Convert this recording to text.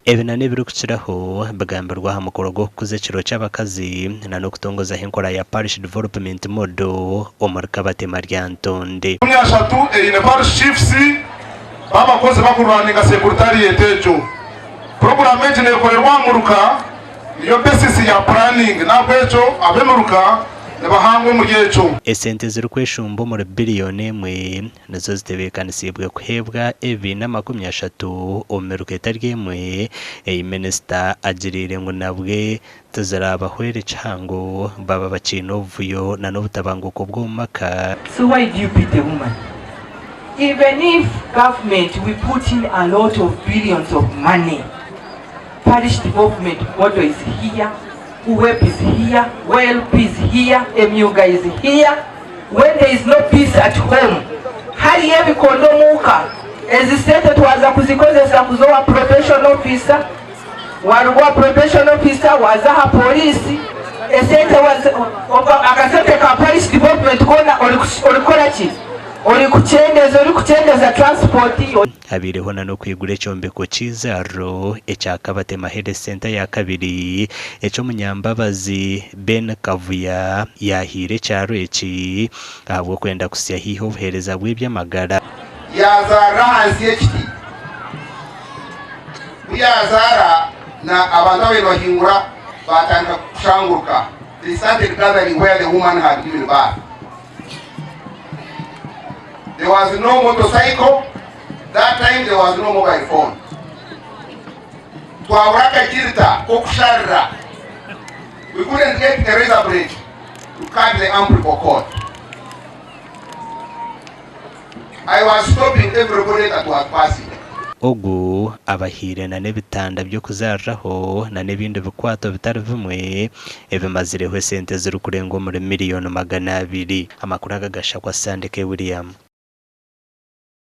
ebina n'ebiri kukiraho bagamberwa hamukoro go kuzekiro cy'abakazi na no kutongoza henkora ya parish development model omurika batema Lyantonde myashatu ine parish chiefs babakoze bakurwaninga secretariat ejo program ejine korerwa muruka iyo basis ya planning nabwejo abemuruka nabahangwe mu giheco esente ziri kweshumbo muri biliyoni emwe nazo zitebekanisiibwe kuhebwa ebina 30 omeruka etarye emwe Minisita agirire ngo nabwe tuzarabahwere cyango baba bakino vuyo na n'obutabanguko bw'omaka. So why do you beat the woman? Even if government we put in a lot of billions of money, parish development model is here, web is here, wealth is here, emyuga is here. When there is no peace at home, hari ebikondomuka ezisente twaza kuzikozesa kuzowa probation officer, warugwa probation officer wazaha polisi esente akasente ka parish development kona olikora ki uri kucendeza transport habireho na no kwigure cyombeko cizaro ecyakabate mahere center ya kabiri eco munyambabazi Ben Kavuya yahire cyaro eki ahubwo kwenda kusya hiho buhereza bw'ibyamagara yazara hansi y'ekiti yazara na abantu abe bahingura batanga kushanguruka. They started gathering where the woman had given birth. There was no motorcycle. That time there was no mobile phone. Twawuraka kirita kokusharra. We couldn't get the razor blade to cut the umbilical cord. I was stopping everybody that was passing. Ogu abahire na nebitanda byo kuzaraho na nebindi bikwato bitari bimwe ebimazireho sente ziri kurenga muri miliyoni 200 amakuru agagasha kwa Sandeke William.